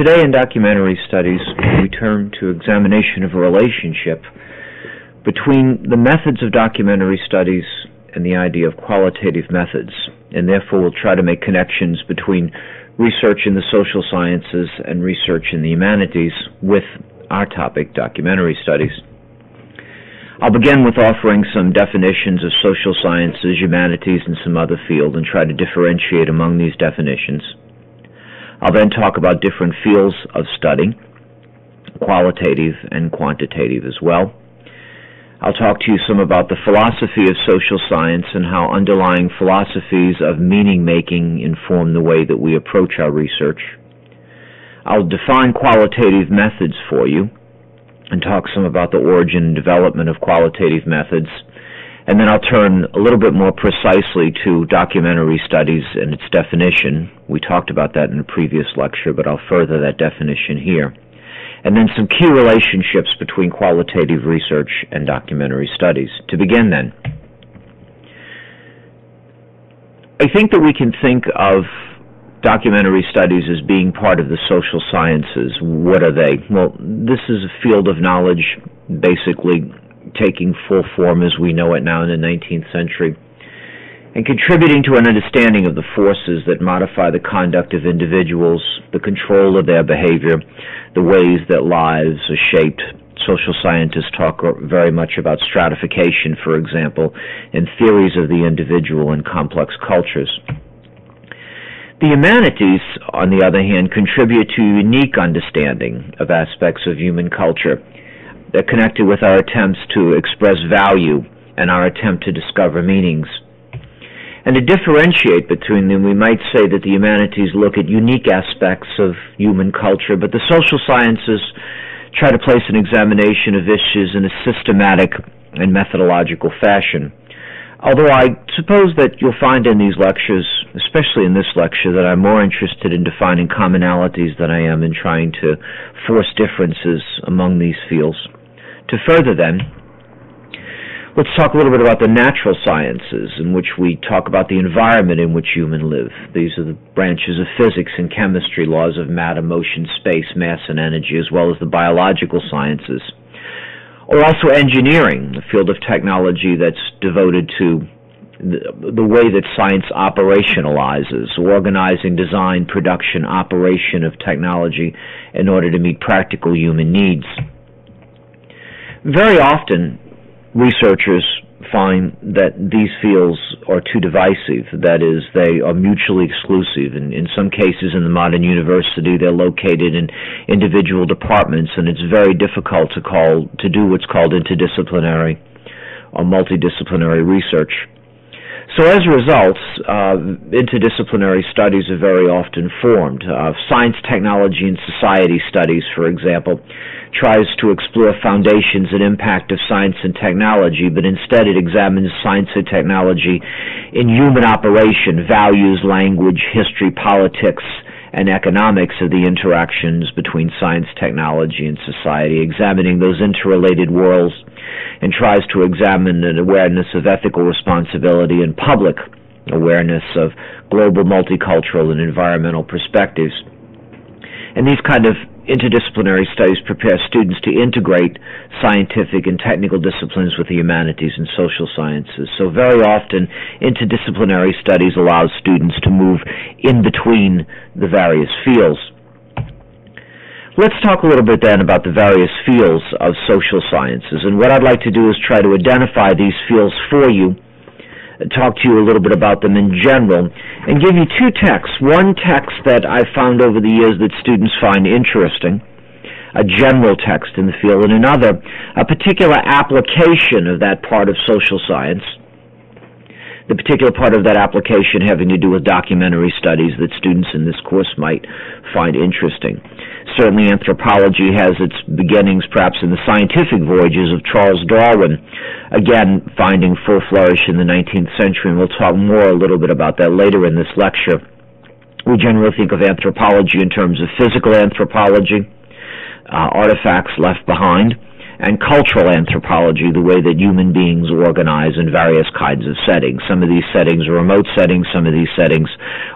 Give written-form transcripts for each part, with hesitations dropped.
Today in documentary studies, we turn to examination of a relationship between the methods of documentary studies and the idea of qualitative methods, and therefore we'll try to make connections between research in the social sciences and research in the humanities with our topic, documentary studies. I'll begin with offering some definitions of social sciences, humanities, and some other field and try to differentiate among these definitions. I'll then talk about different fields of study, qualitative and quantitative as well. I'll talk to you some about the philosophy of social science and how underlying philosophies of meaning-making inform the way that we approach our research. I'll define qualitative methods for you and talk some about the origin and development of qualitative methods. And then I'll turn a little bit more precisely to documentary studies and its definition. We talked about that in a previous lecture, but I'll further that definition here. And then some key relationships between qualitative research and documentary studies. To begin then, I think that we can think of documentary studies as being part of the social sciences. What are they? Well, this is a field of knowledge basically taking full form as we know it now in the 19th century, and contributing to an understanding of the forces that modify the conduct of individuals, the control of their behavior, the ways that lives are shaped. Social scientists talk very much about stratification, for example, and theories of the individual in complex cultures. The humanities, on the other hand, contribute to a unique understanding of aspects of human culture. They're connected with our attempts to express value and our attempt to discover meanings. And to differentiate between them, we might say that the humanities look at unique aspects of human culture, but the social sciences try to place an examination of issues in a systematic and methodological fashion. Although I suppose that you'll find in these lectures, especially in this lecture, that I'm more interested in defining commonalities than I am in trying to force differences among these fields. To further then, let's talk a little bit about the natural sciences, in which we talk about the environment in which humans live. These are the branches of physics and chemistry, laws of matter, motion, space, mass, and energy, as well as the biological sciences. Or also engineering, the field of technology that's devoted to the way that science operationalizes, organizing, design, production, operation of technology in order to meet practical human needs. Very often, researchers find that these fields are too divisive, that is, they are mutually exclusive. And in some cases in the modern university, they're located in individual departments, and it's very difficult to do what's called interdisciplinary or multidisciplinary research. So as a result, interdisciplinary studies are very often formed. Science, technology, and society studies, for example, tries to explore foundations and impact of science and technology, but instead it examines science and technology in human operation, values, language, history, politics, and economics of the interactions between science, technology, and society, examining those interrelated worlds, and tries to examine an awareness of ethical responsibility and public awareness of global, multicultural, and environmental perspectives. And these kind of interdisciplinary studies prepare students to integrate scientific and technical disciplines with the humanities and social sciences. So very often, interdisciplinary studies allow students to move in between the various fields. Let's talk a little bit then about the various fields of social sciences. And what I'd like to do is try to identify these fields for you, talk to you a little bit about them in general, and give you two texts. One text that I've found over the years that students find interesting, a general text in the field, and another, a particular application of that part of social science, the particular part of that application having to do with documentary studies that students in this course might find interesting. Certainly anthropology has its beginnings perhaps in the scientific voyages of Charles Darwin, again finding full flourish in the 19th century, and we'll talk more a little bit about that later in this lecture. We generally think of anthropology in terms of physical anthropology, artifacts left behind, and cultural anthropology, the way that human beings organize in various kinds of settings. Some of these settings are remote settings, some of these settings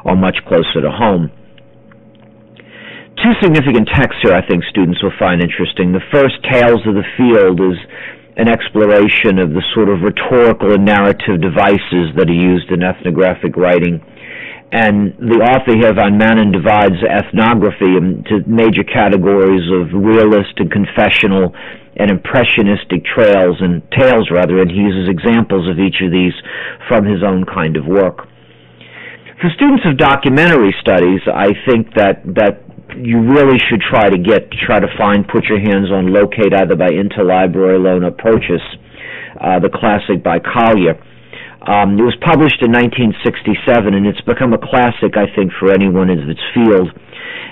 are much closer to home. Two significant texts here I think students will find interesting. The first, Tales of the Field, is an exploration of the sort of rhetorical and narrative devices that are used in ethnographic writing. And the author here, Van Manen, divides ethnography into major categories of realist and confessional and impressionistic tales, and he uses examples of each of these from his own kind of work. For students of documentary studies, I think that you really should try to put your hands on, locate either by interlibrary loan or purchase, the classic by Collier. It was published in 1967, and it's become a classic, I think, for anyone in its field.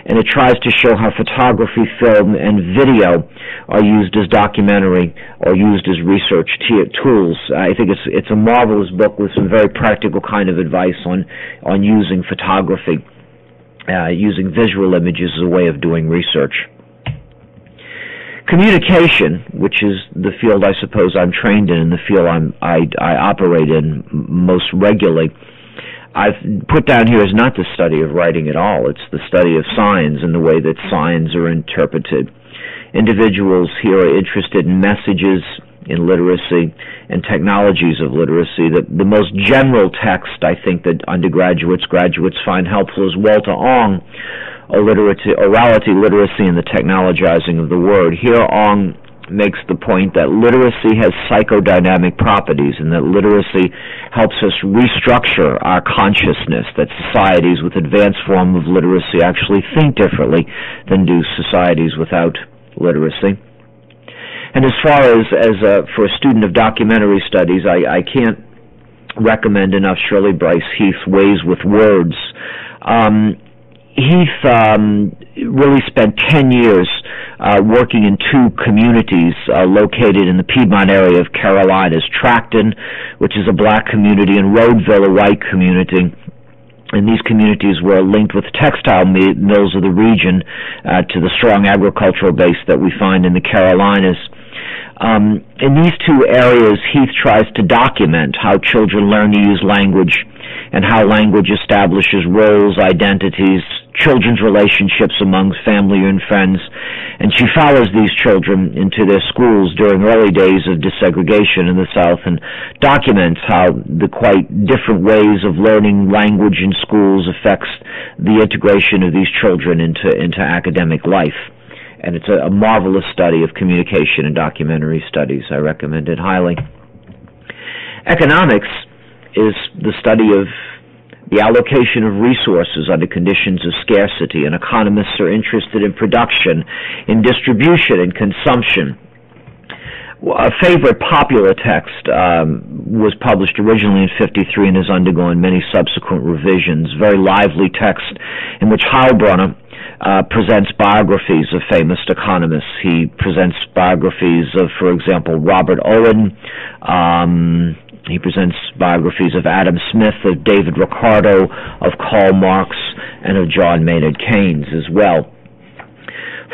And it tries to show how photography, film, and video are used as documentary or used as research tools. I think it's a marvelous book with some very practical kind of advice on using photography, using visual images as a way of doing research. Communication, which is the field I suppose I'm trained in, and the field I operate in most regularly, I've put down here is not the study of writing at all. It's the study of signs and the way that signs are interpreted. Individuals here are interested in messages, in literacy, and technologies of literacy. The most general text I think that undergraduates, graduates find helpful is Walter Ong, Orality, Literacy, and the Technologizing of the Word. Here Ong makes the point that literacy has psychodynamic properties, and that literacy helps us restructure our consciousness, that societies with advanced form of literacy actually think differently than do societies without literacy. And as far as for a student of documentary studies, I can't recommend enough Shirley Bryce Heath's Ways with Words. Heath really spent 10 years working in two communities located in the Piedmont area of Carolinas, Tracton, which is a black community, and Rhodeville, a white community. And these communities were linked with textile mills of the region to the strong agricultural base that we find in the Carolinas. In these two areas, Heath tries to document how children learn to use language and how language establishes roles, identities, children's relationships among family and friends. And she follows these children into their schools during early days of desegregation in the South and documents how the quite different ways of learning language in schools affects the integration of these children into academic life. And it's a marvelous study of communication and documentary studies. I recommend it highly. Economics is the study of the allocation of resources under conditions of scarcity, and economists are interested in production, in distribution, and consumption. A favorite popular text was published originally in '53 and has undergone many subsequent revisions. Very lively text in which Heilbronner presents biographies of famous economists. He presents biographies of, for example, Robert Owen. He presents biographies of Adam Smith, of David Ricardo, of Karl Marx, and of John Maynard Keynes as well.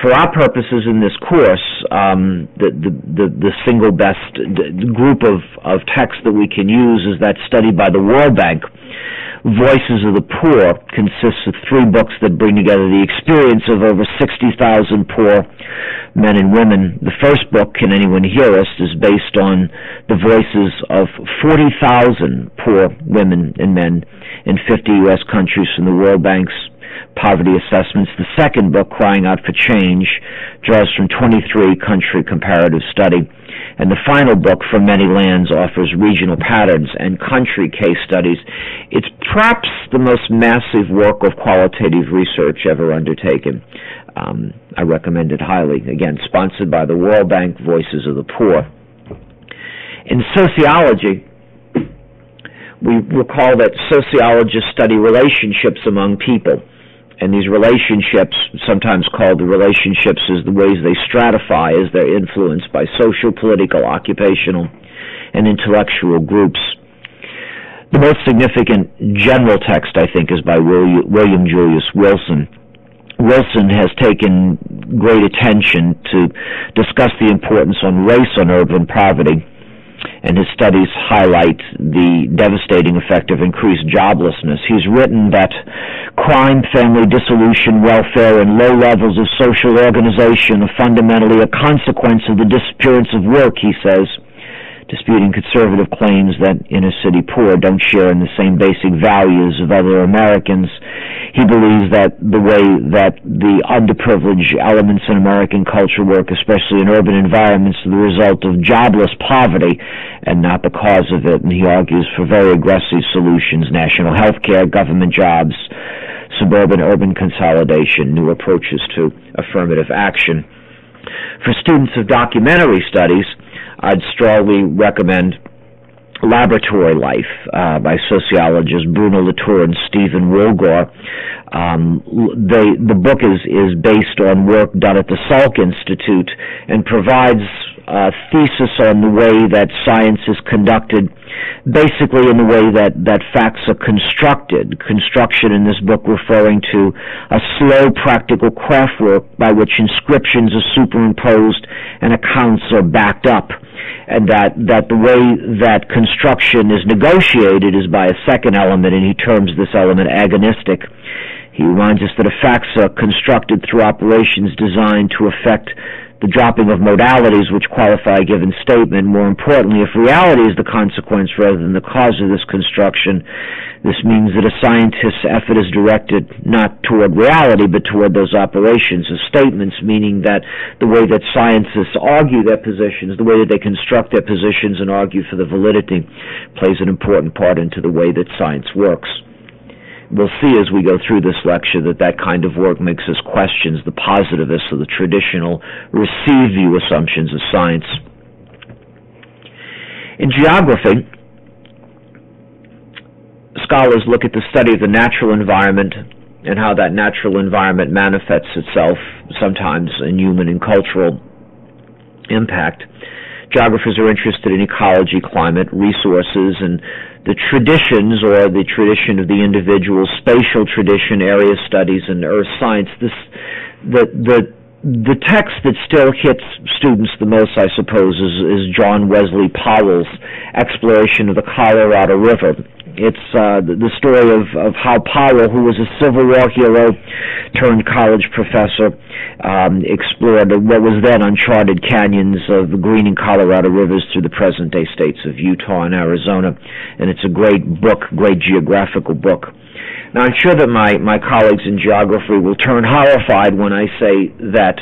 For our purposes in this course, the single best group of texts that we can use is that studied by the World Bank. Voices of the Poor consists of 3 books that bring together the experience of over 60,000 poor men and women. The first book, Can Anyone Hear Us?, is based on the voices of 40,000 poor women and men in 50 U.S. countries from the World Bank's poverty assessments. The second book, Crying Out for Change, draws from 23-country comparative study. And the final book, From Many Lands, offers regional patterns and country case studies. It's perhaps the most massive work of qualitative research ever undertaken. I recommend it highly. Again, sponsored by the World Bank, Voices of the Poor. In sociology, we recall that sociologists study relationships among people. And these relationships, sometimes called the relationships, is the ways they stratify as they're influenced by social, political, occupational, and intellectual groups. The most significant general text, I think, is by William Julius Wilson. Wilson has taken great attention to discuss the importance on race on urban poverty. and his studies highlight the devastating effect of increased joblessness. He's written that crime, family dissolution, welfare, and low levels of social organization are fundamentally a consequence of the disappearance of work, he says, disputing conservative claims that inner-city poor don't share in the same basic values of other Americans. He believes that the way that the underprivileged elements in American culture work, especially in urban environments, are the result of jobless poverty and not the cause of it. And he argues for very aggressive solutions: national health care, government jobs, suburban-urban consolidation, new approaches to affirmative action. For students of documentary studies, I'd strongly recommend Laboratory Life by sociologists Bruno Latour and Stephen Woolgar. The book is based on work done at the Salk Institute and provides a thesis on the way that science is conducted, basically in the way that facts are constructed. Construction in this book referring to a slow, practical craft work by which inscriptions are superimposed and accounts are backed up, and that the way that construction is negotiated is by a second element, and he terms this element agonistic. He reminds us that if facts are constructed through operations designed to affect the dropping of modalities which qualify a given statement, more importantly, if reality is the consequence rather than the cause of this construction, this means that a scientist's effort is directed not toward reality but toward those operations of statements, meaning that the way that scientists argue their positions, the way that they construct their positions and argue for the validity, plays an important part into the way that science works. We'll see as we go through this lecture that kind of work makes us question the positivists or the traditional received view assumptions of science. In geography, scholars look at the study of the natural environment and how that natural environment manifests itself sometimes in human and cultural impact. Geographers are interested in ecology, climate, resources, and the traditions, or the tradition of the individual, spatial tradition, area studies, and earth science. The text that still hits students the most, I suppose, is John Wesley Powell's exploration of the Colorado River. It's the story of how Powell, who was a Civil War hero turned college professor, explored what was then uncharted canyons of the green and Colorado rivers through the present-day states of Utah and Arizona. And it's a great book, great geographical book. Now, I'm sure that my colleagues in geography will turn horrified when I say that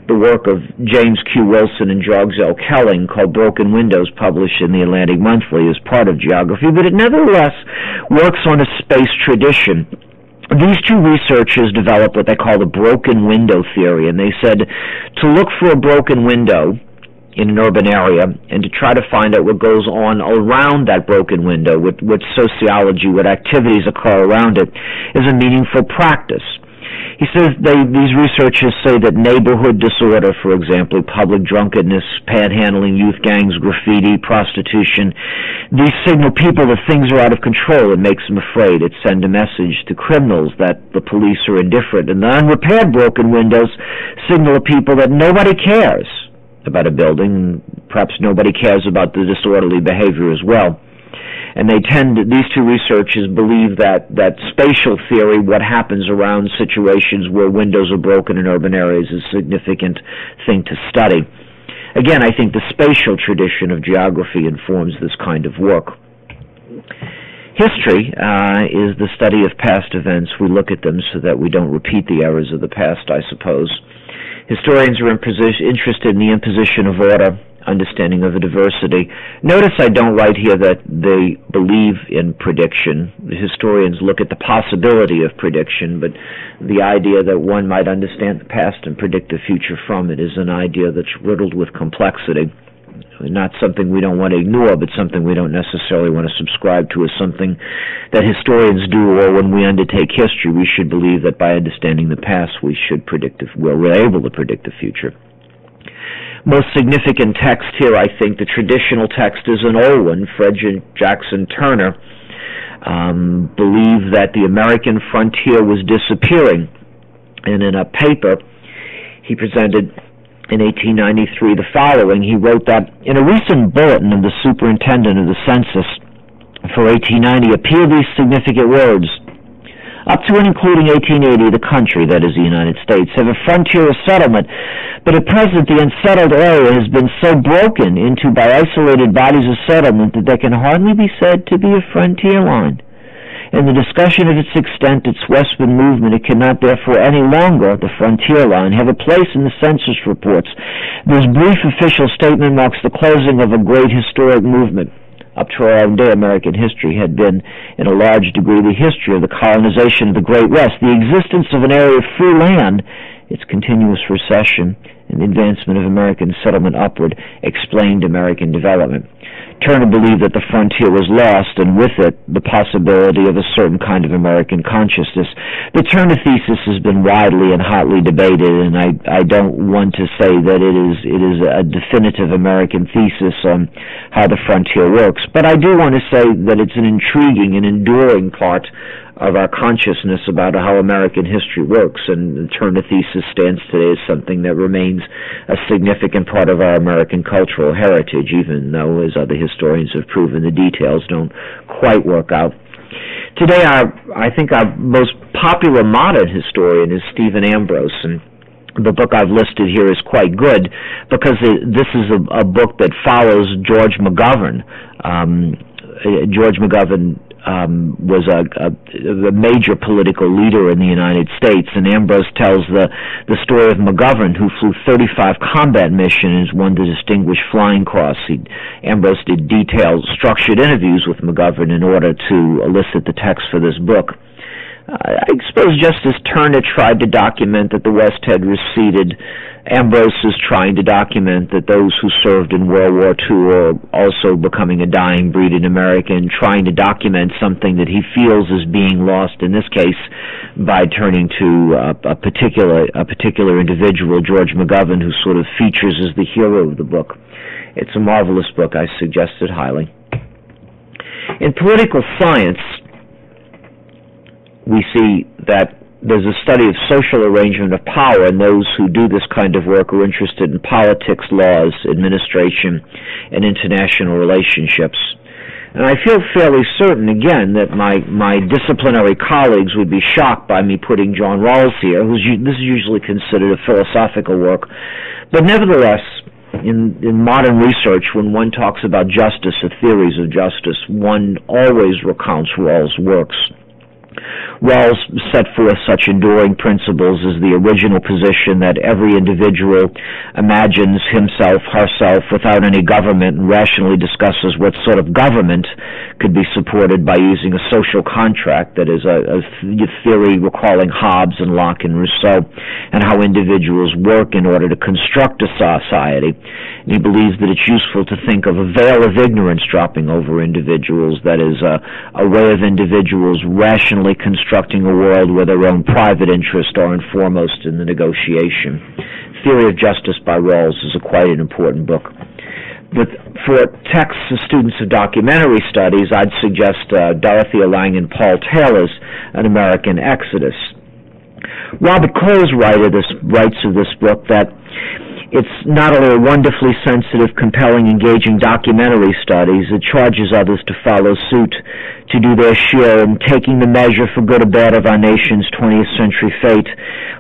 the work of James Q. Wilson and George L. Kelling, called Broken Windows, published in the Atlantic Monthly, is part of geography, but it nevertheless works on a space tradition. These two researchers developed what they call the broken window theory, and they said to look for a broken window in an urban area and to try to find out what goes on around that broken window, what sociology, what activities occur around it, is a meaningful practice. He says these researchers say that neighborhood disorder, for example, public drunkenness, panhandling, youth gangs, graffiti, prostitution, these signal people that things are out of control. It makes them afraid. It sends a message to criminals that the police are indifferent. And the unrepaired broken windows signal to people that nobody cares about a building. Perhaps nobody cares about the disorderly behavior as well. And these two researchers believe that spatial theory, what happens around situations where windows are broken in urban areas, is a significant thing to study. Again, I think the spatial tradition of geography informs this kind of work. History is the study of past events. We look at them so that we don't repeat the errors of the past, I suppose. Historians are interested in the imposition of order, understanding of the diversity. Notice I don't write here that they believe in prediction. The historians look at the possibility of prediction, but the idea that one might understand the past and predict the future from it is an idea that's riddled with complexity. Not something we don't want to ignore, but something we don't necessarily want to subscribe to as something that historians do, or when we undertake history, we should believe that by understanding the past, we're able to predict the future. Most significant text here, I think, the traditional text is an old one. Frederick Jackson Turner believed that the American frontier was disappearing, and in a paper he presented in 1893 the following. He wrote that in a recent bulletin of the superintendent of the census for 1890 appear these significant words: up to and including 1880, the country, that is the United States, have a frontier of settlement, but at present the unsettled area has been so broken into by isolated bodies of settlement that there can hardly be said to be a frontier line. In the discussion of its extent, its westward movement, it cannot therefore any longer, the frontier line, have a place in the census reports. This brief official statement marks the closing of a great historic movement. Up to our own day, American history had been, in a large degree, the history of the colonization of the Great West, the existence of an area of free land, its continuous recession, and the advancement of American settlement upward explained American development. Turner believed that the frontier was lost, and with it, the possibility of a certain kind of American consciousness. The Turner thesis has been widely and hotly debated, and I don't want to say that it is a definitive American thesis on how the frontier works, but I do want to say that it's an intriguing and enduring part of our consciousness about how American history works, and the Turner thesis stands today as something that remains a significant part of our American cultural heritage, even though, as other historians have proven, the details don't quite work out. Today, I think our most popular modern historian is Stephen Ambrose, and the book I've listed here is quite good because this is a book that follows George McGovern. George McGovern was a major political leader in the United States, and Ambrose tells the story of McGovern, who flew 35 combat missions, won the Distinguished Flying Cross. Ambrose did detailed, structured interviews with McGovern in order to elicit the text for this book. I suppose just as Turner tried to document that the West had receded, Ambrose is trying to document that those who served in World War II are also becoming a dying breed in America, and trying to document something that he feels is being lost, in this case, by turning to a particular individual, George McGovern, who sort of features as the hero of the book. It's a marvelous book. I suggest it highly. In political science, we see that there's a study of social arrangement of power, and those who do this kind of work are interested in politics, laws, administration, and international relationships. And I feel fairly certain, again, that my disciplinary colleagues would be shocked by me putting John Rawls here, this is usually considered a philosophical work. But nevertheless, in modern research, when one talks about justice or theories of justice, one always recounts Rawls' works. Rawls set forth such enduring principles as the original position that every individual imagines himself, herself, without any government, and rationally discusses what sort of government could be supported by using a social contract, that is a theory recalling Hobbes and Locke and Rousseau, and how individuals work in order to construct a society. And he believes that it's useful to think of a veil of ignorance dropping over individuals, that is, a way of individuals rationally constructing a world where their own private interests are foremost in the negotiation. Theory of Justice by Rawls is quite an important book. But for texts of students of documentary studies, I'd suggest Dorothea Lange and Paul Taylor's An American Exodus. Robert Coles writes of this book that it's not only a wonderfully sensitive, compelling, engaging documentary studies, it charges others to follow suit, to do their share in taking the measure for good or bad of our nation's 20th century fate.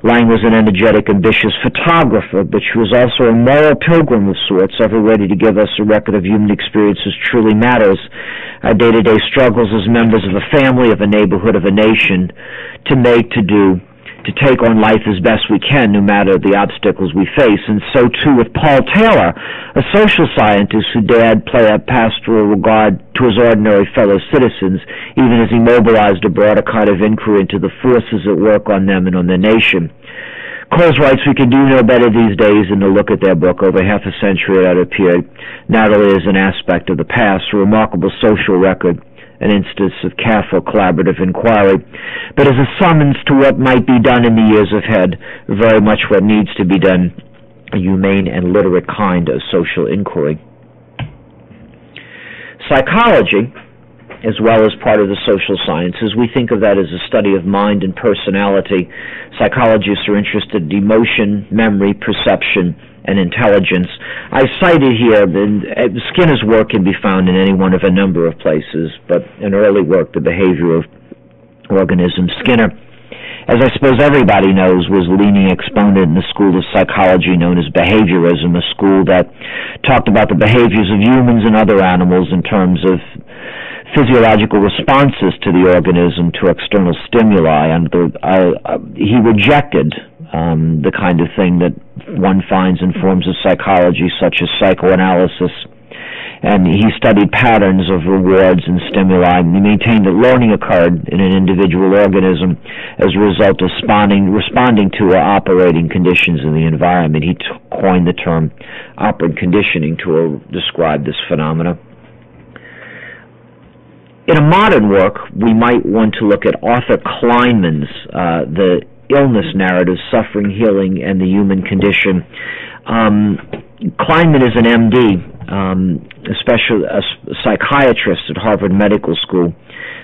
Lange was an energetic, ambitious photographer, but she was also a moral pilgrim of sorts, ever ready to give us a record of human experiences truly matters, our day-to-day struggles as members of a family, of a neighborhood, of a nation, to make, to do, to take on life as best we can, no matter the obstacles we face. And so, too, with Paul Taylor, a social scientist who dared play a pastoral regard to his ordinary fellow citizens, even as he mobilized a broader kind of inquiry into the forces at work on them and on their nation. Coles writes, we can do no better these days than to look at their book over half a century that appeared, not only as an aspect of the past, a remarkable social record, an instance of careful collaborative inquiry, but as a summons to what might be done in the years ahead, very much what needs to be done, a humane and literate kind of social inquiry. Psychology, as well as part of the social sciences, we think of that as a study of mind and personality. Psychologists are interested in emotion, memory, perception, and intelligence. I cited here, Skinner's work can be found in any one of a number of places, but an early work, The Behavior of Organisms. Skinner, as I suppose everybody knows, was a leading exponent in the school of psychology known as behaviorism, a school that talked about the behaviors of humans and other animals in terms of physiological responses to the organism to external stimuli, and he rejected the kind of thing that one finds in forms of psychology such as psychoanalysis, and he studied patterns of rewards and stimuli, and he maintained that learning occurred in an individual organism as a result of responding to operating conditions in the environment. He coined the term operant conditioning to describe this phenomena. In a modern work, we might want to look at Arthur Kleinman's The Illness Narrative, Suffering, Healing, and the Human Condition. Kleinman is an MD, a psychiatrist at Harvard Medical School,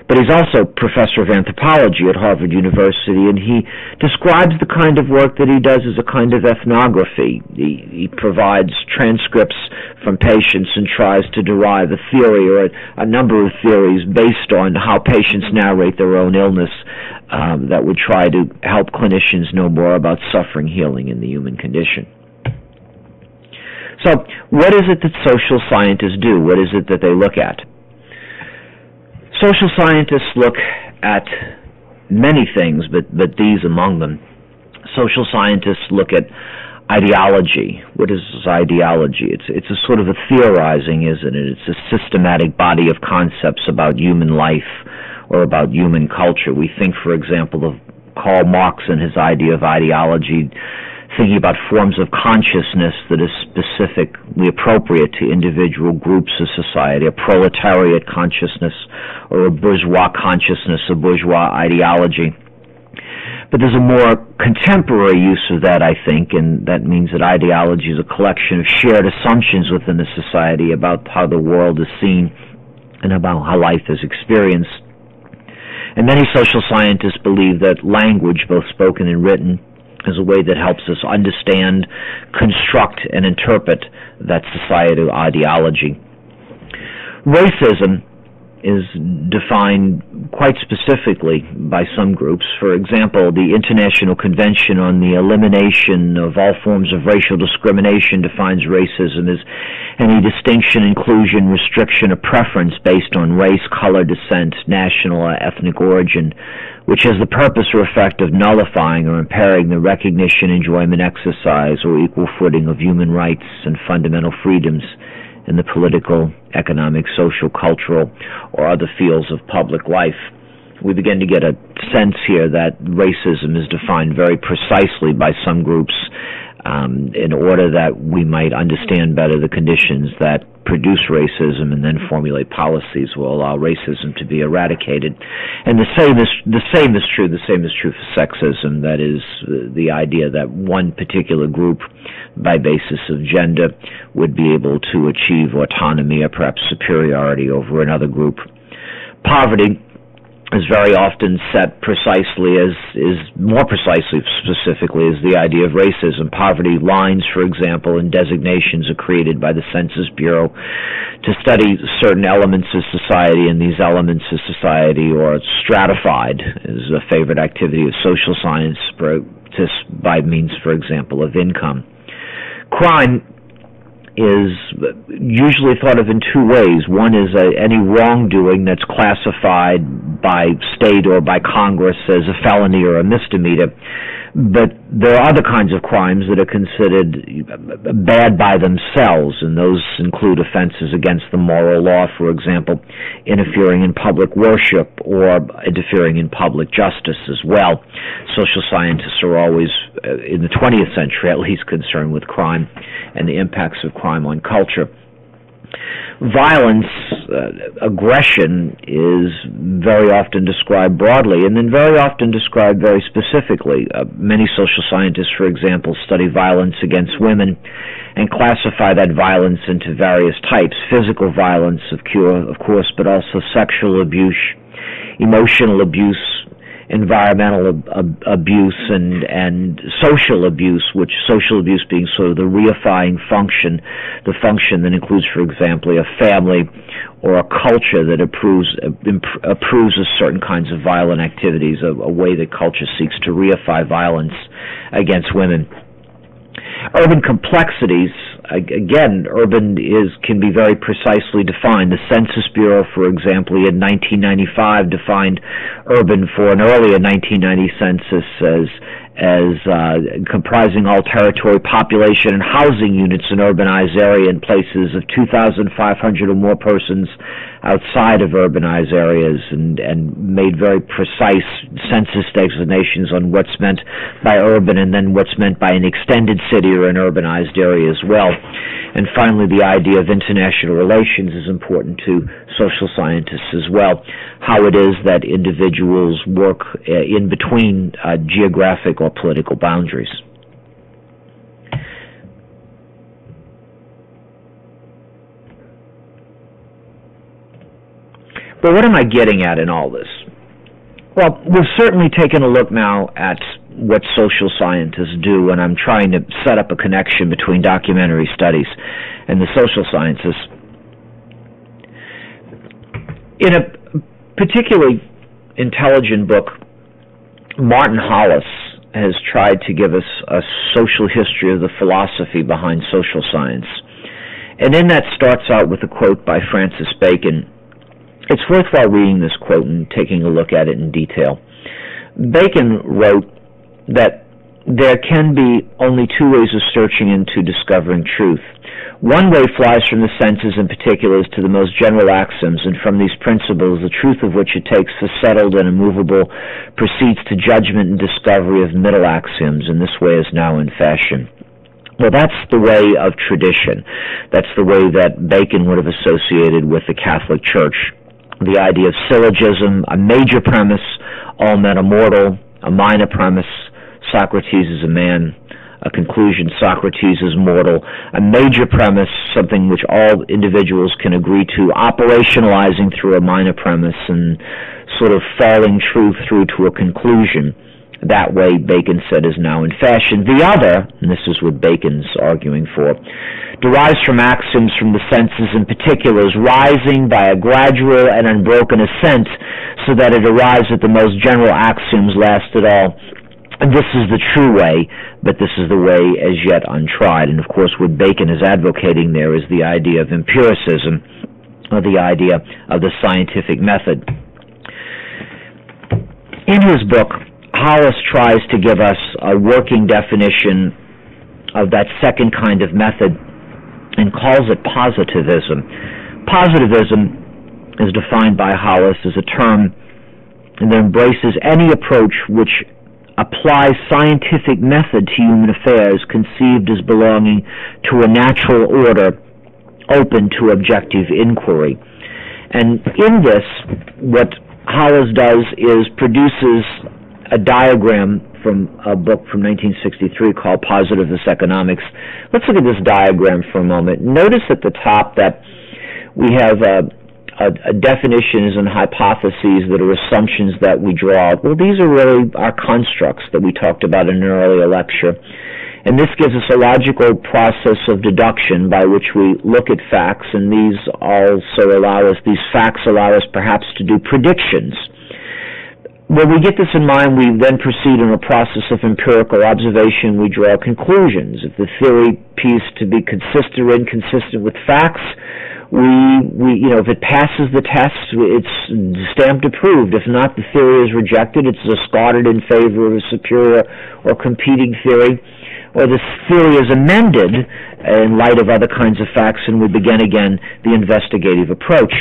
but he's also professor of anthropology at Harvard University, and he describes the kind of work that he does as a kind of ethnography. He provides transcripts from patients and tries to derive a theory or a number of theories based on how patients narrate their own illness that would try to help clinicians know more about suffering, healing, and the human condition. So, what is it that social scientists do? What is it that they look at? Social scientists look at many things, but these among them. Social scientists look at ideology. What is ideology? It's a sort of a theorizing, isn't it? It's a systematic body of concepts about human life or about human culture. We think, for example, of Karl Marx and his idea of ideology, thinking about forms of consciousness that is specifically appropriate to individual groups of society, a proletariat consciousness or a bourgeois consciousness, a bourgeois ideology. But there's a more contemporary use of that, I think, and that means that ideology is a collection of shared assumptions within a society about how the world is seen and about how life is experienced. And many social scientists believe that language, both spoken and written, is a way that helps us understand, construct, and interpret that societal ideology. Racism is defined quite specifically by some groups. For example, the International Convention on the Elimination of All Forms of Racial Discrimination defines racism as any distinction, inclusion, restriction, or preference based on race, color, descent, national or ethnic origin, which has the purpose or effect of nullifying or impairing the recognition, enjoyment, exercise, or equal footing of human rights and fundamental freedoms in the political, economic, social, cultural, or other fields of public life. We begin to get a sense here that racism is defined very precisely by some groups in order that we might understand better the conditions that produce racism and then formulate policies will allow racism to be eradicated. And the same is true for sexism. That is the idea that one particular group, by basis of gender, would be able to achieve autonomy or perhaps superiority over another group. Poverty is very often set precisely more precisely specifically as the idea of racism. Poverty lines, for example, and designations are created by the Census Bureau to study certain elements of society, and these elements of society are stratified as a favorite activity of social science by means, for example, of income. Crime is usually thought of in two ways. One is any wrongdoing that's classified by state or by Congress as a felony or a misdemeanor. But there are other kinds of crimes that are considered bad by themselves, and those include offenses against the moral law, for example, interfering in public worship or interfering in public justice as well. Social scientists are always, in the 20th century at least, concerned with crime and the impacts of crime on culture. Violence, aggression, is very often described broadly and then very often described very specifically. Many social scientists, for example, study violence against women and classify that violence into various types: physical violence, of course, but also sexual abuse, emotional abuse, environmental abuse and social abuse, which social abuse being sort of the reifying function, the function that includes, for example, a family or a culture that approves of certain kinds of violent activities, a way that culture seeks to reify violence against women. Urban complexities, again, urban can be very precisely defined. The Census Bureau, for example, in 1995 defined urban for an earlier 1990 census as comprising all territory, population, and housing units in urbanized area in places of 2,500 or more persons outside of urbanized areas, and made very precise census designations on what's meant by urban and then what's meant by an extended city or an urbanized area as well. And finally, the idea of international relations is important to social scientists as well, how it is that individuals work in between geographic or political boundaries. But what am I getting at in all this? Well, we've certainly taken a look now at what social scientists do, and I'm trying to set up a connection between documentary studies and the social sciences. In a particularly intelligent book, Martin Hollis has tried to give us a social history of the philosophy behind social science. And in that starts out with a quote by Francis Bacon. It's worthwhile reading this quote and taking a look at it in detail. Bacon wrote that there can be only two ways of searching into discovering truth. One way flies from the senses and particulars to the most general axioms, and from these principles, the truth of which it takes for settled and immovable proceeds to judgment and discovery of middle axioms, and this way is now in fashion. Well, that's the way of tradition. That's the way that Bacon would have associated with the Catholic Church. The idea of syllogism, a major premise, all men are mortal, a minor premise, Socrates is a man, a conclusion, Socrates is mortal, a major premise, something which all individuals can agree to, operationalizing through a minor premise and sort of falling truth through to a conclusion. That way, Bacon said, is now in fashion. The other, and this is what Bacon's arguing for, derives from axioms from the senses and particulars, rising by a gradual and unbroken ascent, so that it arrives at the most general axioms last at all. And this is the true way, but this is the way as yet untried. And of course, what Bacon is advocating there is the idea of empiricism, or the idea of the scientific method. In his book, Hollis tries to give us a working definition of that second kind of method and calls it positivism. Positivism is defined by Hollis as a term that embraces any approach which applies scientific method to human affairs conceived as belonging to a natural order open to objective inquiry. And in this, what Hollis does is produces a diagram from a book from 1963 called Positivist Economics. Let's look at this diagram for a moment. Notice at the top that we have definitions and hypotheses that are assumptions that we draw. Well, these are really our constructs that we talked about in an earlier lecture. And this gives us a logical process of deduction by which we look at facts, and these facts allow us perhaps to do predictions. When we get this in mind, we then proceed in a process of empirical observation. We draw conclusions. If the theory appears to be consistent or inconsistent with facts, if it passes the test, it's stamped approved. If not, the theory is rejected. It's discarded in favor of a superior or competing theory, or the theory is amended in light of other kinds of facts, and we begin again the investigative approach.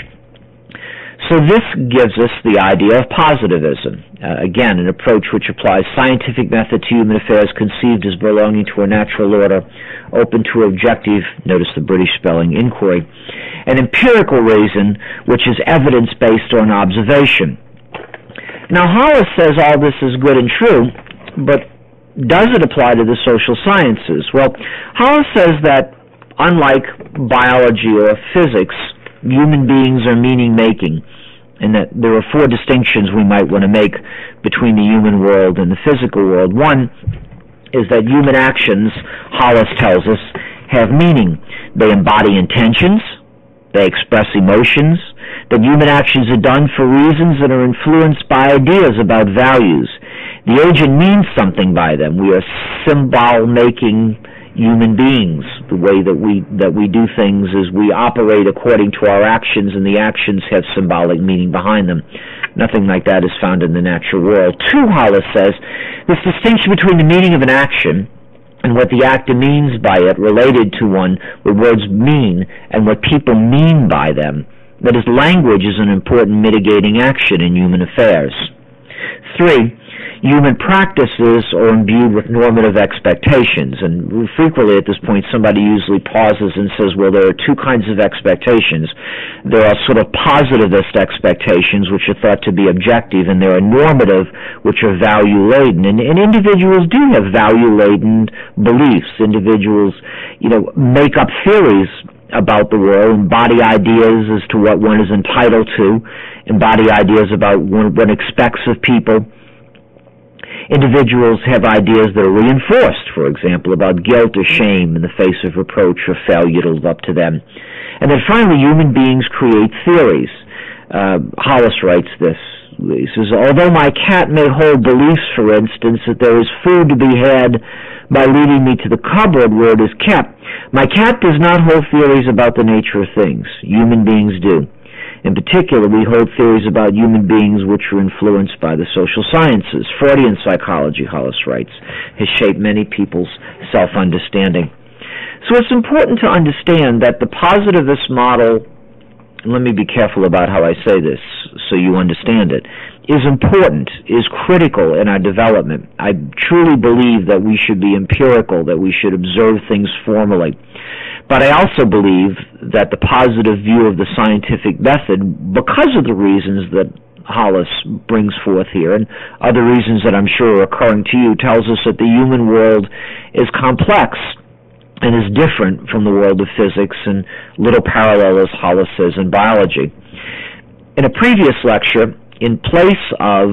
So this gives us the idea of positivism. Again, an approach which applies scientific method to human affairs conceived as belonging to a natural order, open to objective, notice the British spelling, inquiry. An empirical reason which is evidence-based on observation. Now, Hollis says all this is good and true, but does it apply to the social sciences? Well, Hollis says that unlike biology or physics, human beings are meaning-making. and that there are four distinctions we might want to make between the human world and the physical world. One is that human actions, Hollis tells us, have meaning. They embody intentions, they express emotions, that human actions are done for reasons that are influenced by ideas about values. The agent means something by them. We are symbol-making human beings. The way that we do things is we operate according to our actions, and the actions have symbolic meaning behind them. Nothing like that is found in the natural world. Two, Hollis says, this distinction between the meaning of an action and what the actor means by it related to one, what words mean and what people mean by them. That is, language is an important mitigating action in human affairs. Three, human practices are imbued with normative expectations, and frequently at this point somebody usually pauses and says, well, there are two kinds of expectations. There are sort of positivist expectations, which are thought to be objective, and there are normative, which are value-laden. And individuals do have value-laden beliefs. Individuals, make up theories about the world, embody ideas as to what one is entitled to, embody ideas about what one expects of people. Individuals have ideas that are reinforced, for example, about guilt or shame in the face of reproach or failure to live up to them. And then finally, human beings create theories. Hollis writes this. He says, although my cat may hold beliefs, for instance, that there is food to be had by leading me to the cupboard where it is kept, my cat does not hold theories about the nature of things. Human beings do. In particular, we hold theories about human beings which are influenced by the social sciences. Freudian psychology, Hollis writes, has shaped many people's self-understanding. So it's important to understand that the positivist model, and let me be careful about how I say this so you understand it, is important, is critical in our development. I truly believe that we should be empirical, that we should observe things formally. But I also believe that the positive view of the scientific method, because of the reasons that Hollis brings forth here, and other reasons that I'm sure are occurring to you, tells us that the human world is complex and is different from the world of physics, and little parallel, as Hollis says, in biology. In a previous lecture, in place of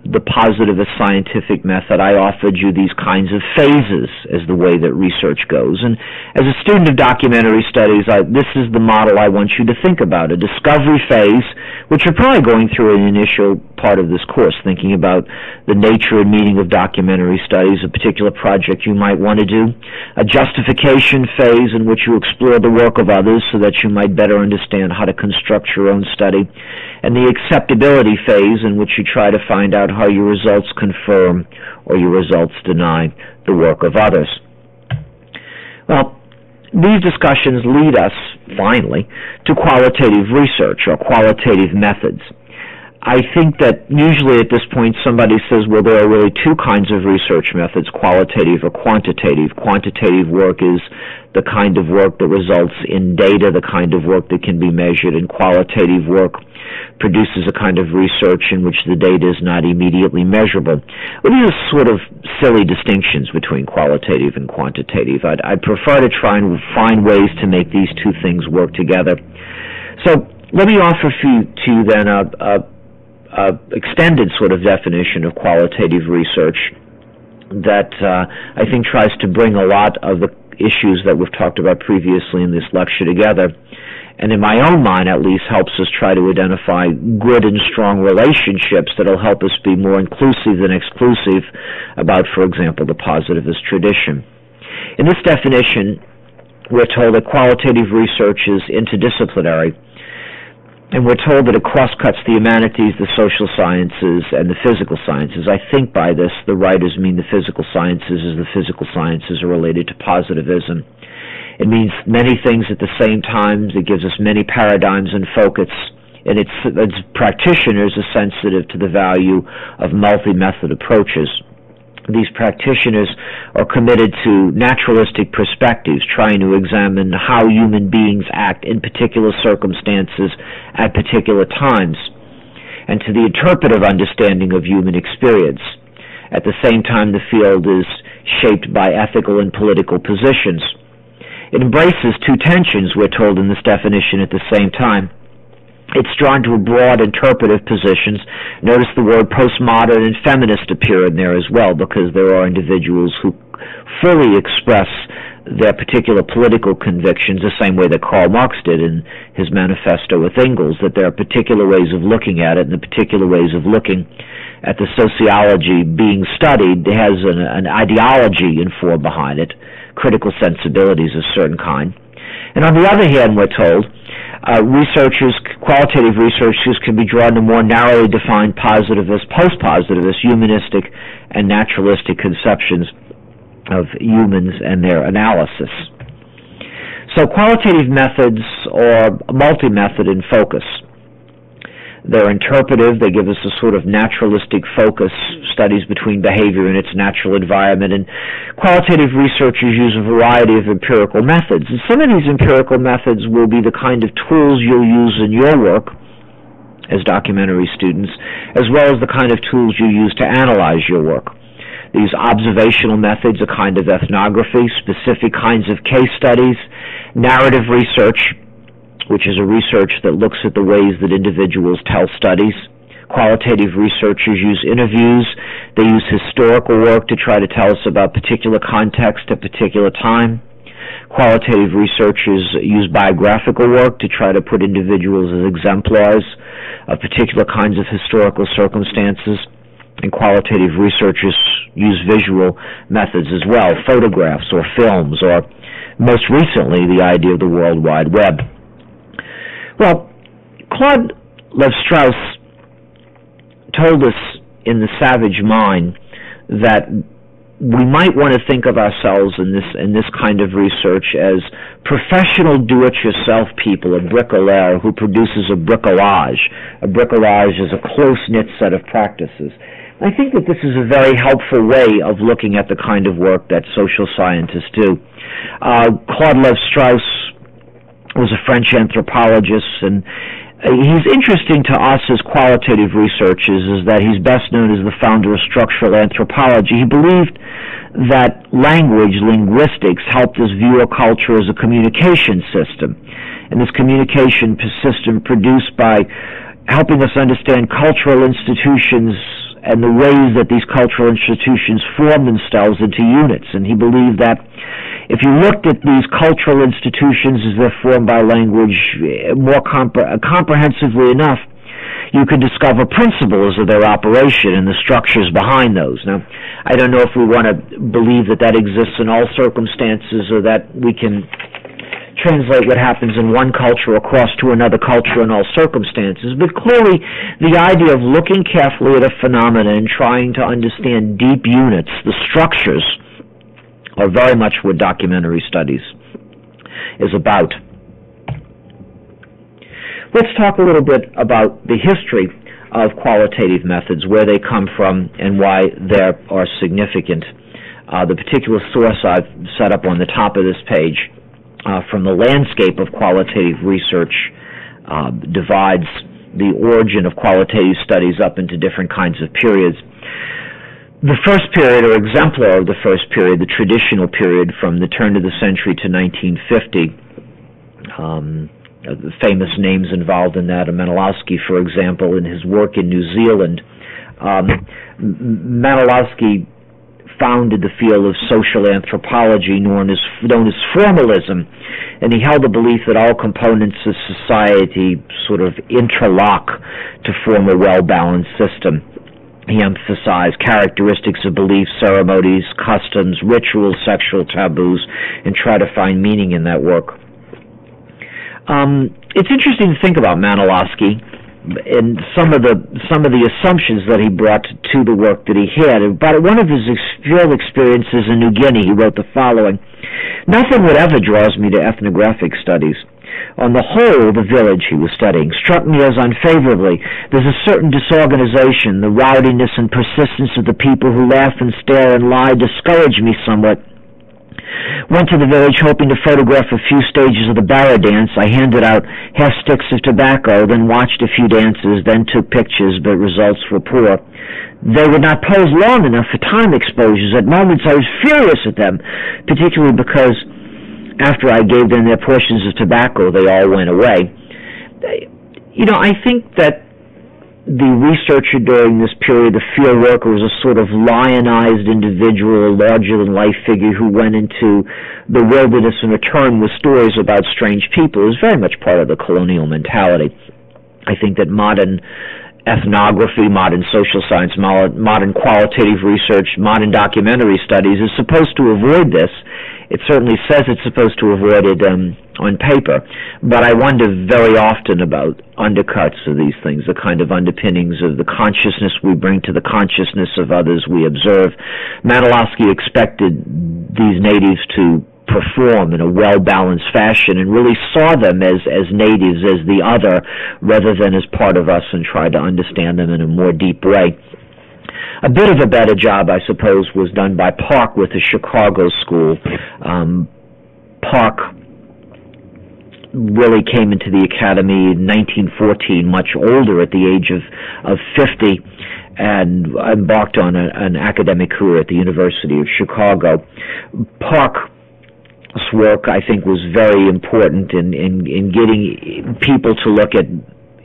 the positivist scientific method, I offered you these kinds of phases as the way that research goes. And as a student of documentary studies, this is the model I want you to think about. A discovery phase, which you're probably going through an initial part of this course, thinking about the nature and meaning of documentary studies, a particular project you might want to do. A justification phase in which you explore the work of others so that you might better understand how to construct your own study. And the acceptability phase in which you try to find out how your results confirm or your results deny the work of others. Well, these discussions lead us, finally, to qualitative research or qualitative methods. I think that usually at this point somebody says, well, there are really two kinds of research methods, qualitative or quantitative. Quantitative work is the kind of work that results in data, the kind of work that can be measured, and qualitative work produces a kind of research in which the data is not immediately measurable. Well, these are sort of silly distinctions between qualitative and quantitative. I'd prefer to try and find ways to make these two things work together. So let me offer to you then a extended sort of definition of qualitative research that I think tries to bring a lot of the issues that we've talked about previously in this lecture together, and in my own mind at least helps us try to identify good and strong relationships that will help us be more inclusive than exclusive about, for example, the positivist tradition. In this definition, we're told that qualitative research is interdisciplinary, and we're told that it cross-cuts the humanities, the social sciences, and the physical sciences. I think by this, the writers mean the physical sciences, as the physical sciences are related to positivism. It means many things at the same time. It gives us many paradigms and focus, and its practitioners are sensitive to the value of multi-method approaches. These practitioners are committed to naturalistic perspectives, trying to examine how human beings act in particular circumstances at particular times, and to the interpretive understanding of human experience. At the same time, the field is shaped by ethical and political positions. It embraces two tensions, we're told in this definition, at the same time. It's drawn to a broad interpretive positions. Notice the word postmodern and feminist appear in there as well, because there are individuals who fully express their particular political convictions the same way that Karl Marx did in his manifesto with Engels, that there are particular ways of looking at it, and the particular ways of looking at the sociology being studied has an ideology informed behind it, critical sensibilities of a certain kind. And on the other hand, we're told, qualitative researchers can be drawn to more narrowly defined positivist, post-positivist, humanistic, and naturalistic conceptions of humans and their analysis. So qualitative methods are multi-method in focus. They're interpretive. They give us a sort of naturalistic focus, studies between behavior and its natural environment. And qualitative researchers use a variety of empirical methods. And some of these empirical methods will be the kind of tools you'll use in your work as documentary students, as well as the kind of tools you use to analyze your work. These observational methods, a kind of ethnography, specific kinds of case studies, narrative research, which is a research that looks at the ways that individuals tell studies. Qualitative researchers use interviews. They use historical work to try to tell us about particular context at particular time. Qualitative researchers use biographical work to try to put individuals as exemplars of particular kinds of historical circumstances. And qualitative researchers use visual methods as well, photographs or films, or most recently the idea of the World Wide Web. Well, Claude Lévi-Strauss told us in The Savage Mind that we might want to think of ourselves in this kind of research as professional do-it-yourself people, a bricoleur who produces a bricolage. A bricolage is a close-knit set of practices. I think that this is a very helpful way of looking at the kind of work that social scientists do. Claude Lévi-Strauss was a French anthropologist, and he's interesting to us as qualitative researchers is that he's best known as the founder of structural anthropology. He believed that linguistics, helped us view a culture as a communication system, and this communication system produced by helping us understand cultural institutions and the ways that these cultural institutions form themselves into units. And he believed that if you looked at these cultural institutions as they're formed by language more comprehensively enough, you could discover principles of their operation and the structures behind those. Now, I don't know if we want to believe that that exists in all circumstances, or that we can translate what happens in one culture across to another culture in all circumstances, but clearly the idea of looking carefully at a phenomenon and trying to understand deep units, the structures, are very much what documentary studies is about. Let's talk a little bit about the history of qualitative methods, where they come from and why they are significant. The particular source I've set up on the top of this page from the landscape of qualitative research divides the origin of qualitative studies up into different kinds of periods. The first period, or exemplar of the first period, the traditional period from the turn of the century to 1950, the famous names involved in that are Menelowski, for example, in his work in New Zealand. Menelowski founded the field of social anthropology known as formalism, and he held the belief that all components of society sort of interlock to form a well-balanced system. He emphasized characteristics of beliefs, ceremonies, customs, rituals, sexual taboos, and try to find meaning in that work. It's interesting to think about Menelowski and some of the assumptions that he brought to the work that he had. About one of his field experiences in New Guinea, he wrote the following: "Nothing whatever draws me to ethnographic studies. On the whole, the village he was studying struck me as unfavorably. There's a certain disorganization. The rowdiness and persistence of the people who laugh and stare and lie discouraged me somewhat. Went to the village hoping to photograph a few stages of the barra dance. I handed out half sticks of tobacco, then watched a few dances, then took pictures, but results were poor. They would not pose long enough for time exposures. At moments I was furious at them, particularly because after I gave them their portions of tobacco, they all went away." I think that the researcher during this period, the field worker, was a sort of lionized individual, a larger-than-life figure who went into the wilderness and returned with stories about strange people. It was very much part of the colonial mentality. I think that modern ethnography, modern social science, modern qualitative research, modern documentary studies is supposed to avoid this. It certainly says it's supposed to avoid it on paper, but I wonder very often about undercuts of these things, the kind of underpinnings of the consciousness we bring to the consciousness of others we observe. Malinowski expected these natives to perform in a well-balanced fashion and really saw them as natives, as the other, rather than as part of us, and tried to understand them in a more deep way. A bit of a better job, I suppose, was done by Park with the Chicago school. Park really came into the academy in 1914, much older, at the age of 50, and embarked on an academic career at the University of Chicago. Park's work, I think, was very important in getting people to look at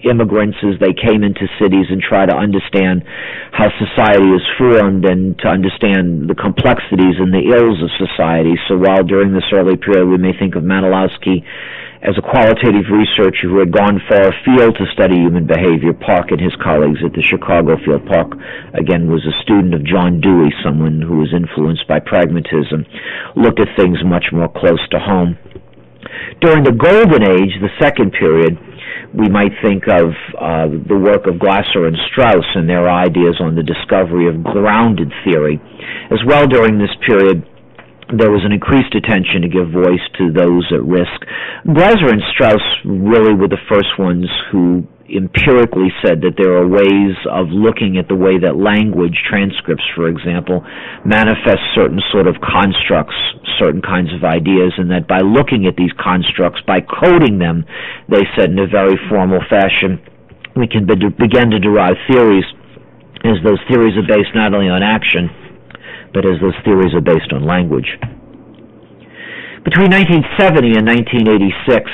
immigrants as they came into cities and try to understand how society is formed and to understand the complexities and the ills of society. So while during this early period we may think of Malinowski as a qualitative researcher who had gone far afield to study human behavior, Park and his colleagues at the Chicago field, Park again was a student of John Dewey, someone who was influenced by pragmatism, looked at things much more close to home. During the Golden Age, the second period, we might think of the work of Glasser and Strauss and their ideas on the discovery of grounded theory. As well, during this period, there was an increased attention to give voice to those at risk. Glasser and Strauss really were the first ones who empirically said that there are ways of looking at the way that language, transcripts, for example, manifest certain sort of constructs, certain kinds of ideas, and that by looking at these constructs, by coding them, they said in a very formal fashion, we can begin to derive theories, as those theories are based not only on action, but as those theories are based on language. Between 1970 and 1986,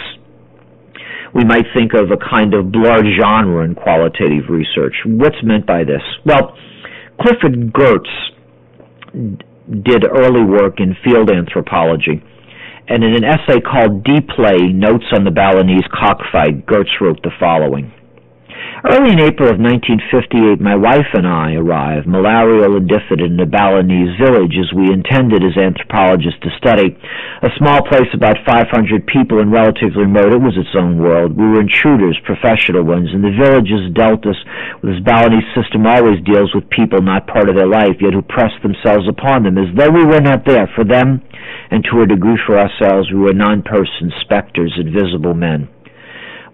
we might think of a kind of blurred genre in qualitative research. What's meant by this? Well, Clifford Geertz did early work in field anthropology, and in an essay called D-Play, Notes on the Balinese Cockfight, Geertz wrote the following. Early in April of 1958, my wife and I arrived, malarial and diffident, in a Balinese village as we intended as anthropologists to study. A small place, about 500 people, and relatively remote. It was its own world. We were intruders, professional ones, and the villages dealt us with this Balinese system always deals with people not part of their life, yet who press themselves upon them, as though we were not there for them, and to a degree for ourselves, we were non-persons, specters, invisible men.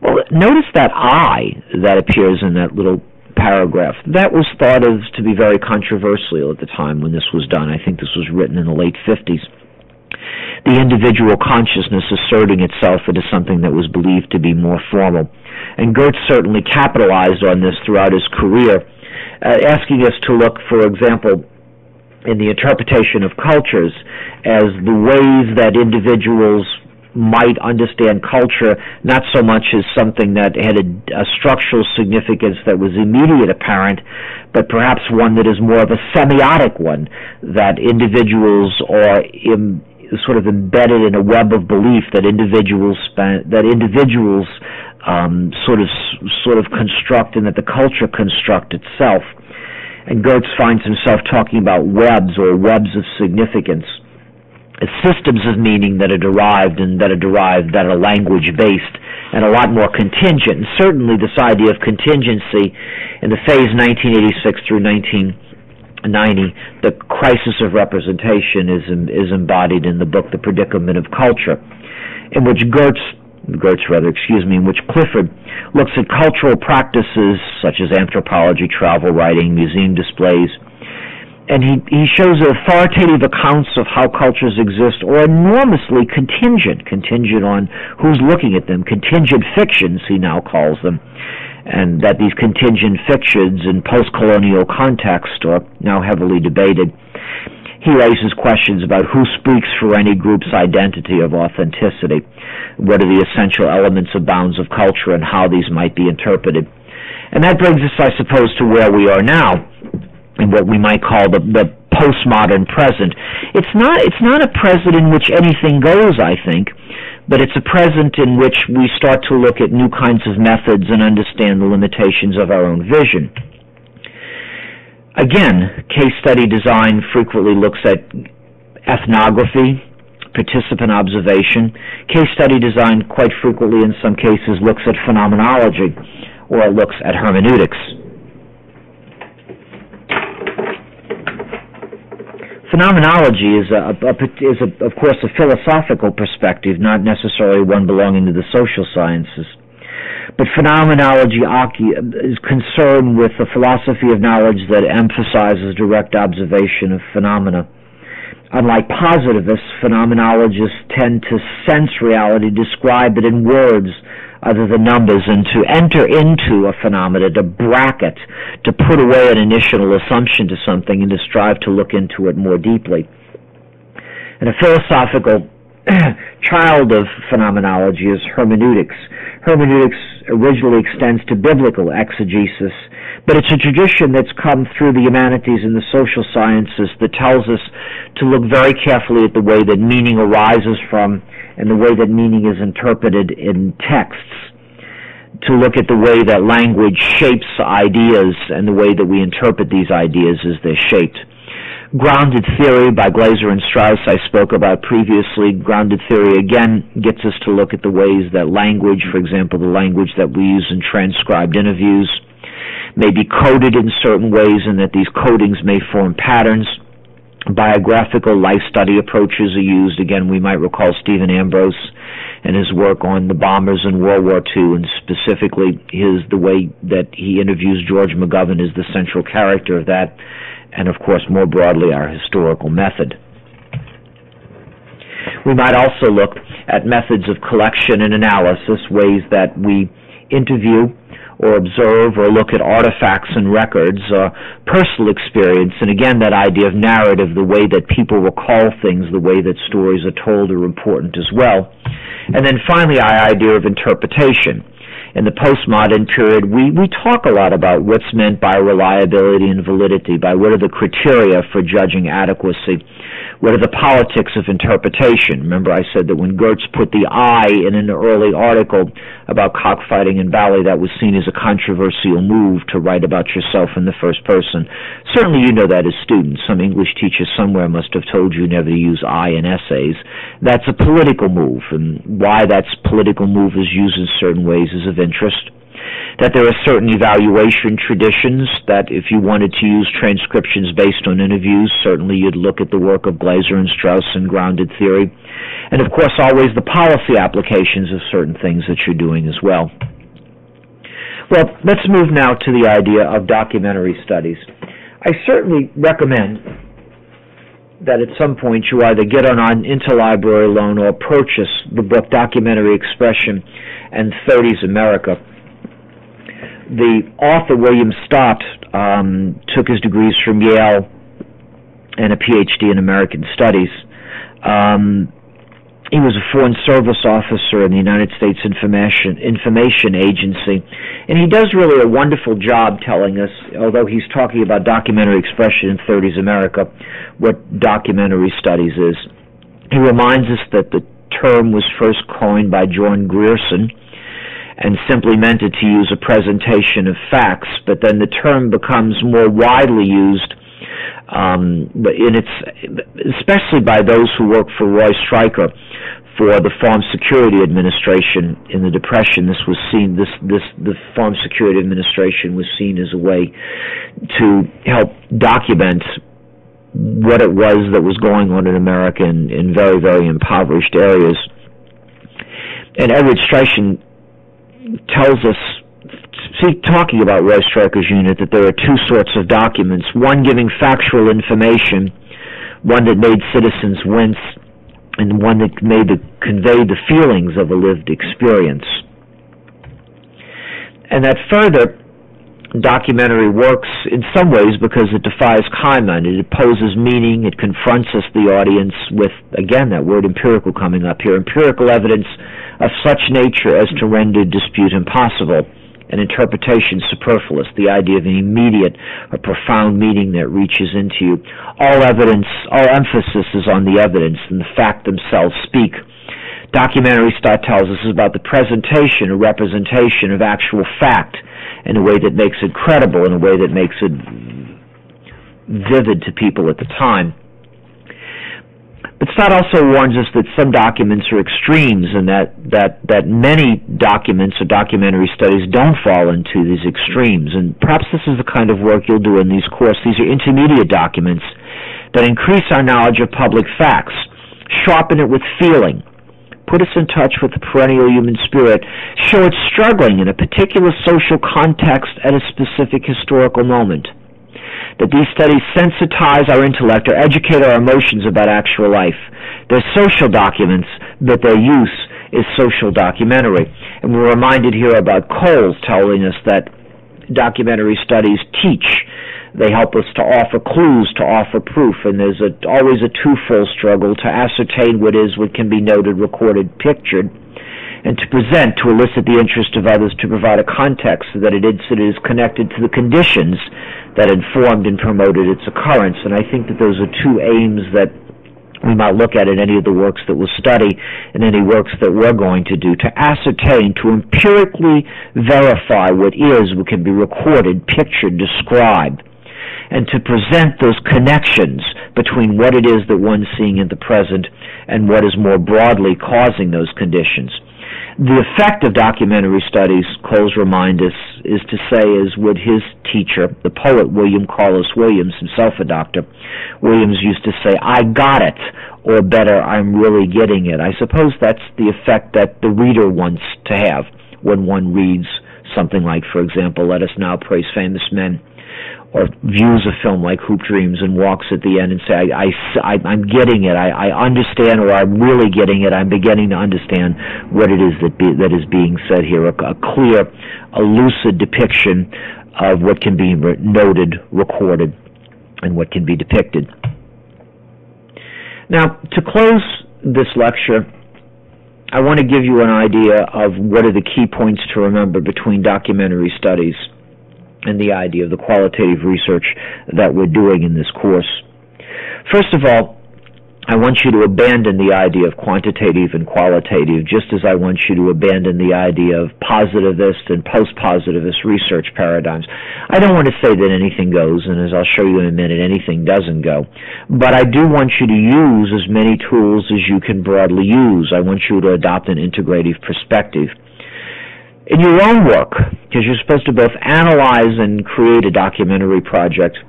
Well, notice that I that appears in that little paragraph. That was thought of to be very controversial at the time when this was done. I think this was written in the late 50s. The individual consciousness asserting itself into something that was believed to be more formal. And Geertz certainly capitalized on this throughout his career, asking us to look, for example, in the interpretation of cultures as the ways that individuals might understand culture, not so much as something that had a structural significance that was immediate apparent, but perhaps one that is more of a semiotic one, that individuals are sort of embedded in a web of belief that individuals sort of construct, and that the culture construct itself. And Geertz finds himself talking about webs or webs of significance, as systems of meaning that are derived that are language-based and a lot more contingent. And certainly this idea of contingency in the phase 1986 through 1990, the crisis of representation is embodied in the book The Predicament of Culture, in which in which Clifford looks at cultural practices such as anthropology, travel writing, museum displays, and he shows authoritative accounts of how cultures exist are enormously contingent on who's looking at them, contingent fictions, he now calls them, and that these contingent fictions in post-colonial context are now heavily debated. He raises questions about who speaks for any group's identity of authenticity, what are the essential elements of bounds of culture, and how these might be interpreted. And that brings us, I suppose, to where we are now, in what we might call the postmodern present. It's not a present in which anything goes, I think, but it's a present in which we start to look at new kinds of methods and understand the limitations of our own vision. Again, case study design frequently looks at ethnography, participant observation. Case study design quite frequently, in some cases, looks at phenomenology, or it looks at hermeneutics. Phenomenology is, of course, a philosophical perspective, not necessarily one belonging to the social sciences. But phenomenology is concerned with a philosophy of knowledge that emphasizes direct observation of phenomena. Unlike positivists, phenomenologists tend to sense reality, describe it in words other than numbers, and to enter into a phenomena, to bracket, to put away an initial assumption to something and to strive to look into it more deeply. And a philosophical child of phenomenology is hermeneutics. Hermeneutics originally extends to biblical exegesis, but it's a tradition that's come through the humanities and the social sciences that tells us to look very carefully at the way that meaning arises from and the way that meaning is interpreted in texts, to look at the way that language shapes ideas and the way that we interpret these ideas as they're shaped. Grounded theory by Glaser and Strauss I spoke about previously. Grounded theory again gets us to look at the ways that language, for example, the language that we use in transcribed interviews, may be coded in certain ways and that these codings may form patterns. Biographical life study approaches are used. Again, we might recall Stephen Ambrose and his work on the bombers in World War II, and specifically the way that he interviews George McGovern is the central character of that, and of course more broadly our historical method. We might also look at methods of collection and analysis, ways that we interview or observe or look at artifacts and records, personal experience, and again that idea of narrative, the way that people recall things, the way that stories are told are important as well. And then finally our idea of interpretation. In the postmodern period, we talk a lot about what's meant by reliability and validity, by what are the criteria for judging adequacy, what are the politics of interpretation. Remember I said that when Gertz put the I in an early article about cockfighting in ballet, that was seen as a controversial move to write about yourself in the first person. Certainly you know that as students. Some English teacher somewhere must have told you never to use I in essays. That's a political move, and why that political move is used in certain ways is of interest. That there are certain evaluation traditions, that if you wanted to use transcriptions based on interviews, certainly you'd look at the work of Glaser and Strauss and grounded theory. And of course always the policy applications of certain things that you're doing as well. Well, let's move now to the idea of documentary studies. I certainly recommend that at some point you either get on an interlibrary loan or purchase the book Documentary Expression and 30s America. The author, William Stott, took his degrees from Yale and a PhD in American Studies. He was a Foreign Service officer in the United States Information Agency, and he does really a wonderful job telling us, although he's talking about documentary expression in 30s America, what documentary studies is. He reminds us that the term was first coined by John Grierson and simply meant it to use a presentation of facts, but then the term becomes more widely used especially by those who work for Roy Stryker for the Farm Security Administration in the Depression. This was seen, the Farm Security Administration was seen as a way to help document what it was that was going on in America in very, very impoverished areas. And Edward Streichen tells us, talking about Roy Stryker's unit, that there are two sorts of documents, one giving factual information, one that made citizens wince, and one that conveyed the feelings of a lived experience. And that further, documentary works in some ways because it defies comment. It opposes meaning. It confronts us, the audience, with, again, that word empirical coming up here, empirical evidence of such nature as to render dispute impossible and interpretation superfluous, the idea of an immediate or profound meaning that reaches into you. All emphasis is on the evidence, and the fact themselves speak. Documentary style tells us about the presentation or representation of actual fact in a way that makes it credible, in a way that makes it vivid to people at the time. But Stott also warns us that some documents are extremes, and that many documents or documentary studies don't fall into these extremes. And perhaps this is the kind of work you'll do in these courses. These are intermediate documents that increase our knowledge of public facts, sharpen it with feeling, put us in touch with the perennial human spirit, show it's struggling in a particular social context at a specific historical moment. That these studies sensitize our intellect or educate our emotions about actual life. They're social documents, but their use is social documentary. And we're reminded here about Coles telling us that documentary studies teach. They help us to offer clues, to offer proof, and there's always a twofold struggle to ascertain what can be noted, recorded, pictured, and to present, to elicit the interest of others, to provide a context so that it is connected to the conditions that informed and promoted its occurrence. And I think that those are two aims that we might look at in any of the works that we'll study and any works that we're going to do, to ascertain, to empirically verify what can be recorded, pictured, described, and to present those connections between what it is that one's seeing in the present and what is more broadly causing those conditions. The effect of documentary studies, Coles reminds us, is what his teacher, the poet William Carlos Williams, himself a doctor, Williams used to say, "I got it," or better, "I'm really getting it." I suppose that's the effect that the reader wants to have when one reads something like, for example, Let Us Now Praise Famous Men, or views a film like Hoop Dreams and walks at the end and say, I'm getting it, I understand, or I'm really getting it, I'm beginning to understand what it is that is being said here, a clear, a lucid depiction of what can be noted, recorded, and what can be depicted. Now, to close this lecture, I want to give you an idea of what are the key points to remember between documentary studies and the idea of the qualitative research that we're doing in this course. First of all, I want you to abandon the idea of quantitative and qualitative, just as I want you to abandon the idea of positivist and post-positivist research paradigms. I don't want to say that anything goes, and as I'll show you in a minute, anything doesn't go. But I do want you to use as many tools as you can broadly use. I want you to adopt an integrative perspective. In your own work, because you're supposed to both analyze and create a documentary project,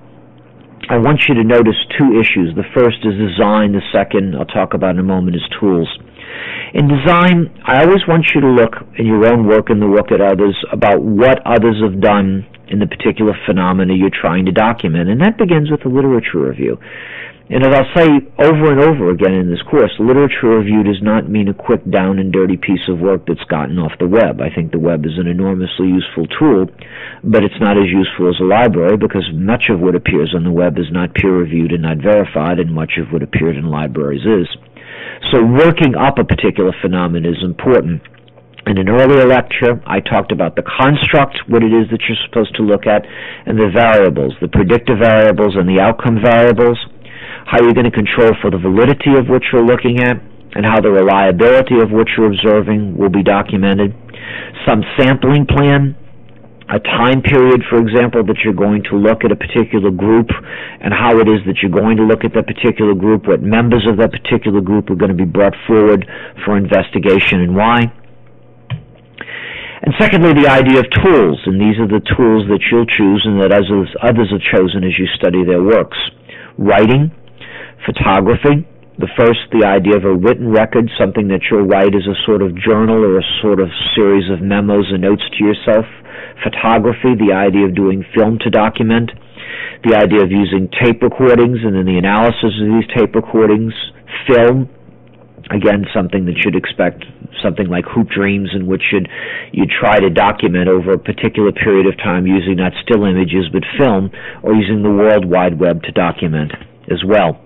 I want you to notice two issues. The first is design. The second, I'll talk about in a moment, is tools. In design, I always want you to look in your own work and the work at others about what others have done in the particular phenomena you're trying to document, and that begins with a literature review. And as I'll say over and over again in this course, literature review does not mean a quick down and dirty piece of work that's gotten off the web. I think the web is an enormously useful tool, but it's not as useful as a library because much of what appears on the web is not peer-reviewed and not verified, and much of what appeared in libraries is. So working up a particular phenomenon is important. In an earlier lecture, I talked about the construct, what it is that you're supposed to look at, and the variables, the predictive variables and the outcome variables, how you're going to control for the validity of what you're looking at, and how the reliability of what you're observing will be documented. Some sampling plan, a time period, for example, that you're going to look at a particular group, and how it is that you're going to look at that particular group, what members of that particular group are going to be brought forward for investigation and why. And secondly, the idea of tools, and these are the tools that you'll choose and that others have chosen as you study their works. Writing, photography. The first, the idea of a written record, something that you'll write as a sort of journal or a sort of series of memos and notes to yourself. Photography, the idea of doing film to document. The idea of using tape recordings and then the analysis of these tape recordings. Film, Again, something that should expect something like hoop dreams, in which you try to document over a particular period of time using not still images but film, or using the World Wide Web to document as well.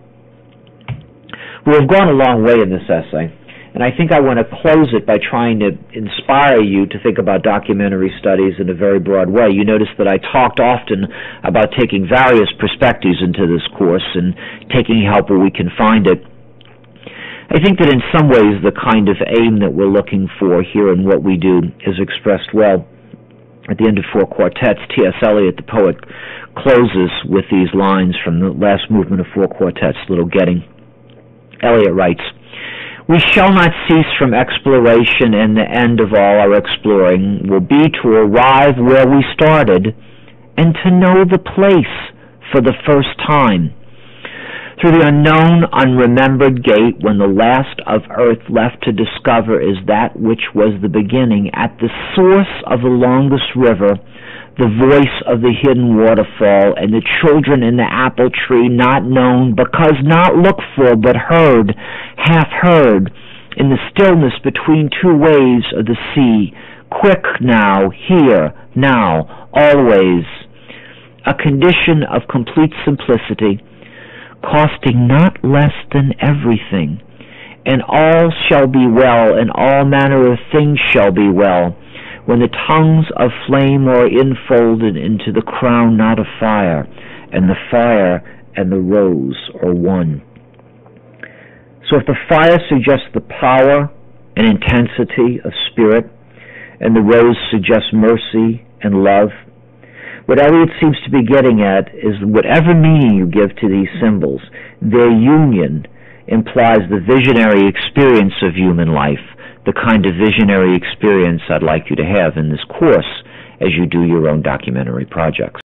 We have gone a long way in this essay, and I think I want to close it by trying to inspire you to think about documentary studies in a very broad way. You notice that I talked often about taking various perspectives into this course and taking help where we can find it. I think that in some ways the kind of aim that we're looking for here in what we do is expressed well. At the end of Four Quartets, T.S. Eliot, the poet, closes with these lines from the last movement of Four Quartets, Little Getting. Eliot writes, "We shall not cease from exploration, and the end of all our exploring will be to arrive where we started and to know the place for the first time. Through the unknown, unremembered gate, when the last of earth left to discover is that which was the beginning, at the source of the longest river, the voice of the hidden waterfall, and the children in the apple tree, not known, because not looked for, but heard, half heard, in the stillness between two waves of the sea, quick now, here, now, always, a condition of complete simplicity, costing not less than everything, and all shall be well, and all manner of things shall be well, when the tongues of flame are enfolded into the crown not of fire, and the fire and the rose are one." So if the fire suggests the power and intensity of spirit, and the rose suggests mercy and love, what Eliot seems to be getting at is whatever meaning you give to these symbols, their union implies the visionary experience of human life, the kind of visionary experience I'd like you to have in this course as you do your own documentary projects.